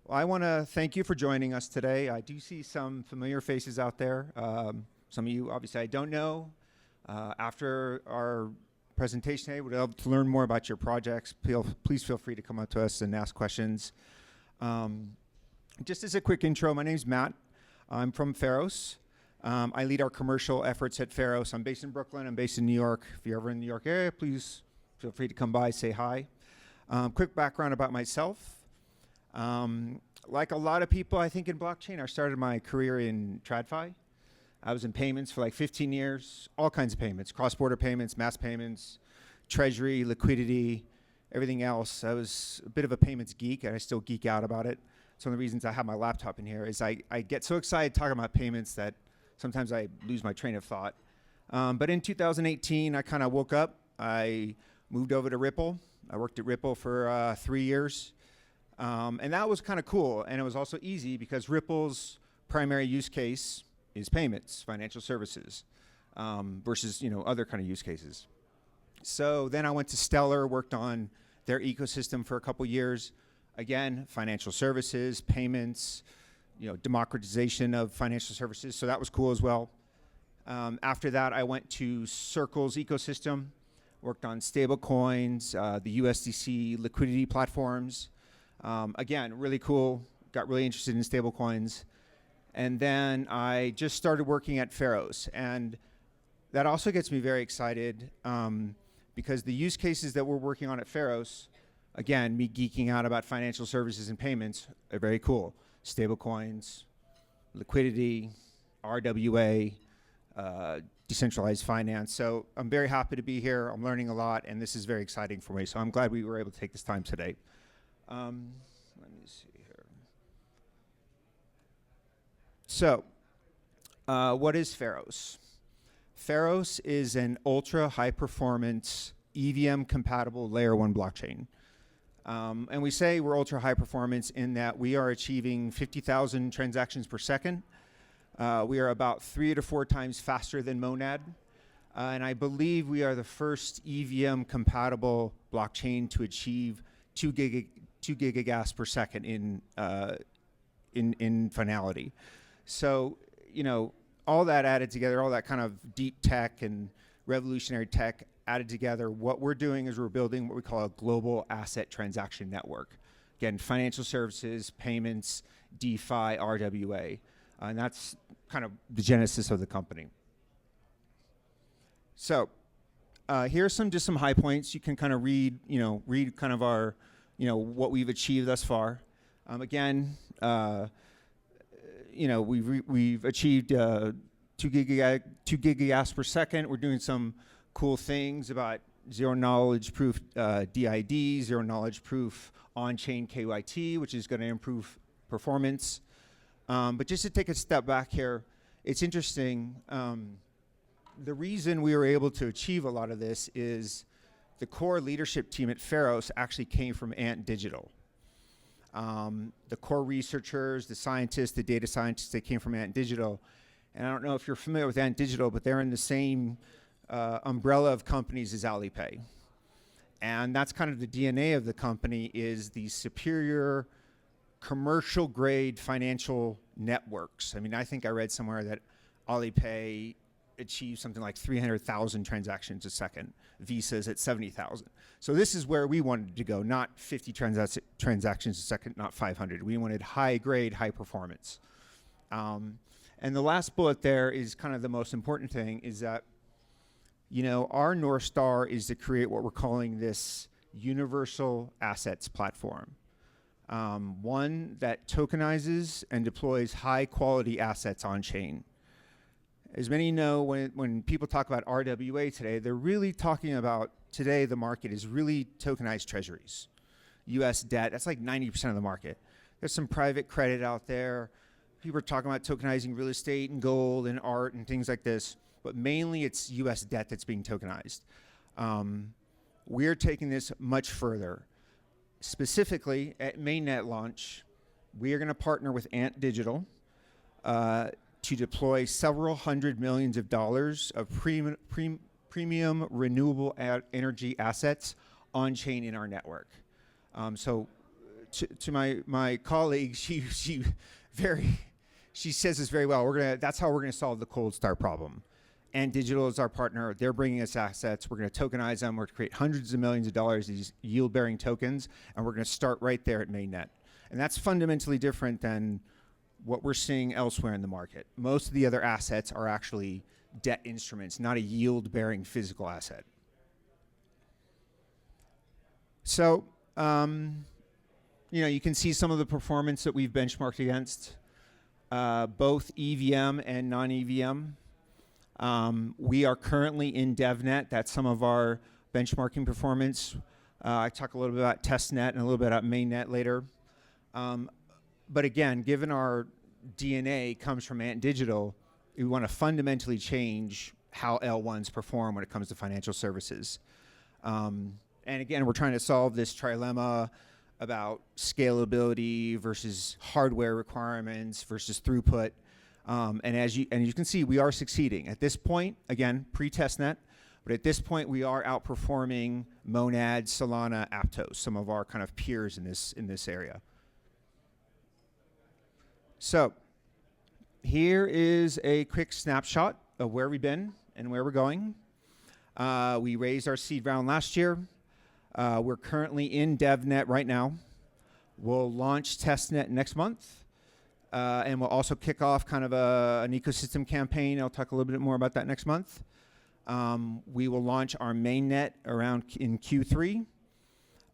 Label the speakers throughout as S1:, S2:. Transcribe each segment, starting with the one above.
S1: Well, I want to thank you for joining us today. I do see some familiar faces out there. Some of you, obviously, I don't know. After our presentation today, we'd love to learn more about your projects. Please feel free to come up to us and ask questions. Just as a quick intro, my name's Matt. I'm from Pharos. I lead our commercial efforts at Pharos. I'm based in Brooklyn. I'm based in New York. If you're ever in the New York area, please feel free to come by, say hi. Quick background about myself. Like a lot of people, I think, in blockchain, I started my career in TradFi. I was in payments for like 15 years, all kinds of payments, cross-border payments, mass payments, treasury, liquidity, everything else. I was a bit of a payments geek, and I still geek out about it. It's one of the reasons I have my laptop in here is I get so excited talking about payments that sometimes I lose my train of thought. But in 2018, I kind of woke up. I moved over to Ripple. I worked at Ripple for 3 years. And that was kind of cool. And it was also easy because Ripple's primary use case is payments, financial services, versus other kind of use cases. So then I went to Stellar, worked on their ecosystem for a couple years. Again, financial services, payments, democratization of financial services. So that was cool as well. After that, I went to Circle's ecosystem, worked on stable coins, the USDC liquidity platforms. Again, really cool, got really interested in stable coins. And then I just started working at Pharos. And that also gets me very excited because the use cases that we're working on at Pharos, again, me geeking out about financial services and payments, are very cool. Stable coins, liquidity, RWA, decentralized finance. So I'm very happy to be here. I'm learning a lot, and this is very exciting for me. So I'm glad we were able to take this time today. Let me see here. So, what is Pharos? Pharos is an ultra high performance EVM compatible layer 1 blockchain. And we say we're ultra high performance in that we are achieving 50,000 transactions per second. We are about 3 to 4 times faster than Monad. And I believe we are the first EVM compatible blockchain to achieve 2 gigagas per second in finality. So, all that added together, all that kind of deep tech and revolutionary tech added together, what we're doing is we're building what we call a global asset transaction network. Again, financial services, payments, DeFi, RWA. And that's kind of the genesis of the company. So here's just some high points. You can kind of read kind of our, what we've achieved thus far. Again, we've achieved 2 gigagas per second. We're doing some cool things about zero knowledge proof DID, zero knowledge proof on-chain KYT, which is going to improve performance. But just to take a step back here, it's interesting. The reason we were able to achieve a lot of this is the core leadership team at Pharos actually came from Ant Digital. The core researchers, the scientists, the data scientists, they came from Ant Digital. And I don't know if you're familiar with Ant Digital, but they're in the same umbrella of companies as Alipay. And that's kind of the DNA of the company, is the superior commercial grade financial networks. I mean, I think I read somewhere that Alipay achieves something like 300,000 transactions a second. Visa's at 70,000. So this is where we wanted to go, not 50 transactions a second, not 500. We wanted high grade, high performance. And the last bullet there is kind of the most important thing, is that our North Star is to create what we're calling this universal assets platform. One that tokenizes and deploys high quality assets on chain. As many know, when people talk about RWA today, they're really talking about, today the market is really tokenized treasuries. US debt, that's like 90% of the market. There's some private credit out there. People are talking about tokenizing real estate and gold and art and things like this, but mainly it's US debt that's being tokenized. We're taking this much further. Specifically, at mainnet launch, we are going to partner with Ant Digital to deploy several $100 million of premium renewable energy assets on chain in our network. So to my colleague, she says this very well. That's how we're gonna solve the cold start problem. And Digital is our partner. They're bringing us assets. We're going to tokenize them. We're going to create hundreds of millions of dollars of these yield-bearing tokens, and we're going to start right there at mainnet. And that's fundamentally different than what we're seeing elsewhere in the market. Most of the other assets are actually debt instruments, not a yield-bearing physical asset. So, you can see some of the performance that we've benchmarked against, both EVM and non-EVM. We are currently in DevNet. That's some of our benchmarking performance. I talk a little bit about testnet and a little bit about mainnet later. But again, given our DNA comes from Ant Digital, we want to fundamentally change how L1s perform when it comes to financial services. And again, we're trying to solve this trilemma about scalability versus hardware requirements versus throughput. And as you can see, we are succeeding. At this point, again, pre-testnet, but at this point, we are outperforming Monad, Solana, Aptos, some of our kind of peers in this area. So here is a quick snapshot of where we've been and where we're going. We raised our seed round last year. We're currently in DevNet right now. We'll launch testnet next month. And we'll also kick off kind of an ecosystem campaign. I'll talk a little bit more about that next month. We will launch our mainnet in Q3.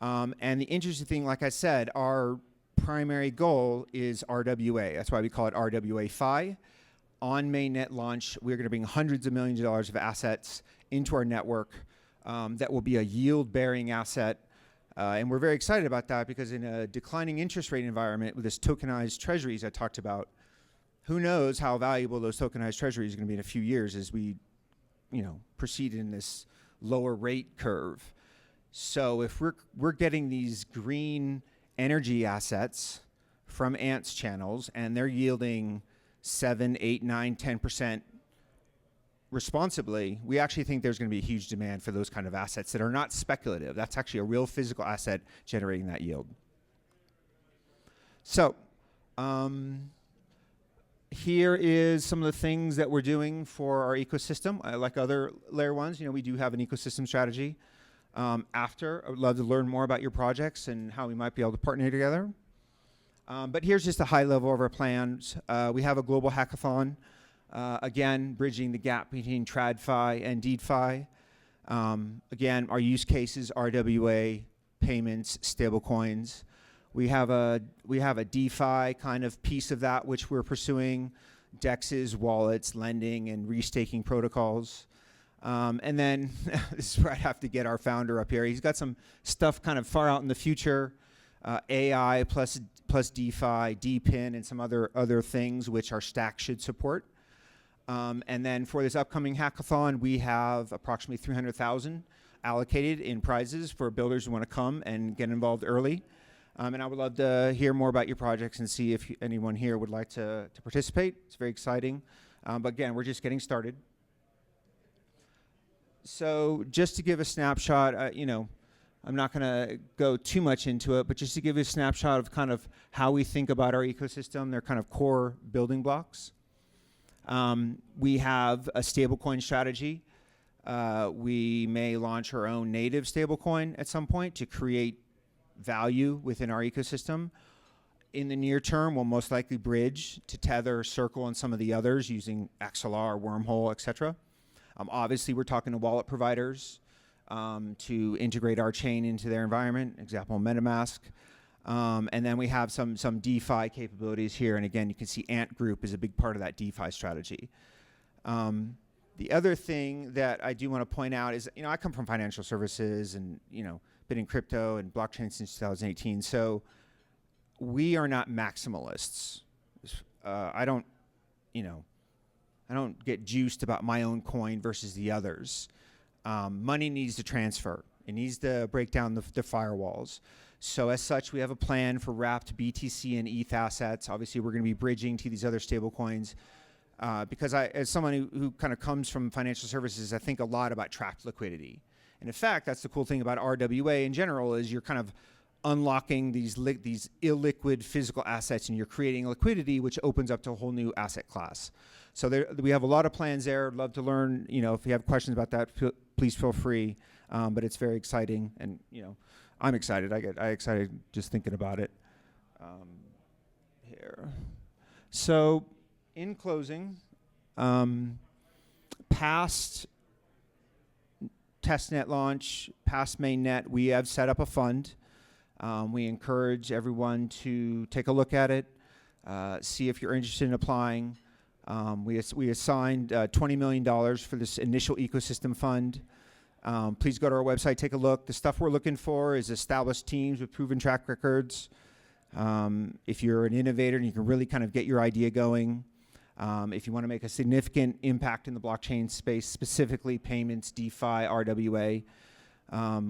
S1: And the interesting thing, like I said, our primary goal is RWA. That's why we call it RWA Fi. On mainnet launch, we're going to bring hundreds of millions of dollars of assets into our network that will be a yield-bearing asset. And we're very excited about that because in a declining interest rate environment with this tokenized treasuries I talked about, who knows how valuable those tokenized treasuries are going to be in a few years as we, proceed in this lower rate curve. So if we're getting these green energy assets from Ant's channels and they're yielding 7, 8, 9, 10% responsibly, we actually think there's going to be a huge demand for those kind of assets that are not speculative. That's actually a real physical asset generating that yield. So here is some of the things that we're doing for our ecosystem. Like other layer ones, we do have an ecosystem strategy. I would love to learn more about your projects and how we might be able to partner together. But here's just a high level of our plans. We have a global hackathon. Again, bridging the gap between TradFi and DeFi. Again, our use cases, RWA, payments, stablecoins. We have a DeFi kind of piece of that which we're pursuing, DEXs, wallets, lending, and restaking protocols. And then this is where I have to get our founder up here. He's got some stuff kind of far out in the future, AI plus DeFi, DPIN, and some other things which our stack should support. And then for this upcoming hackathon, we have approximately 300,000 allocated in prizes for builders who want to come and get involved early. And I would love to hear more about your projects and see if anyone here would like to participate. It's very exciting. But again, we're just getting started. So just to give a snapshot, I'm not going to go too much into it, but just to give you a snapshot of kind of how we think about our ecosystem, their kind of core building blocks. We have a stablecoin strategy. We may launch our own native stablecoin at some point to create value within our ecosystem. In the near term, we'll most likely bridge to Tether, Circle, and some of the others using XLR, Wormhole, etc. Obviously, we're talking to wallet providers to integrate our chain into their environment, example, MetaMask. And then we have some DeFi capabilities here. And again, you can see Ant Group is a big part of that DeFi strategy. The other thing that I do want to point out is, I come from financial services and, been in crypto and blockchain since 2018. So we are not maximalists. I don't get juiced about my own coin versus the others. Money needs to transfer. It needs to break down the firewalls. So as such, we have a plan for wrapped BTC and ETH assets. Obviously, we're going to be bridging to these other stablecoins. Because as someone who kind of comes from financial services, I think a lot about trapped liquidity. And in fact, that's the cool thing about RWA in general is you're kind of unlocking these illiquid physical assets, and you're creating liquidity, which opens up to a whole new asset class. So we have a lot of plans there. I'd love to learn. If you have questions about that, please feel free. But it's very exciting, and I'm excited. I get excited just thinking about it. Here. So, in closing, past testnet launch, past mainnet, we have set up a fund. We encourage everyone to take a look at it, see if you're interested in applying. We assigned $20 million for this initial ecosystem fund. Please go to our website, take a look. The stuff we're looking for is established teams with proven track records. If you're an innovator and you can really kind of get your idea going, if you want to make a significant impact in the blockchain space, specifically payments, DeFi, RWA,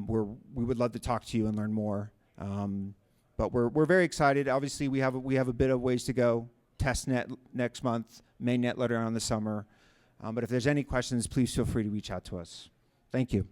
S1: we would love to talk to you and learn more. But we're very excited. Obviously, we have a bit of ways to go. Testnet next month, mainnet later on in the summer. But if there's any questions, please feel free to reach out to us. Thank you.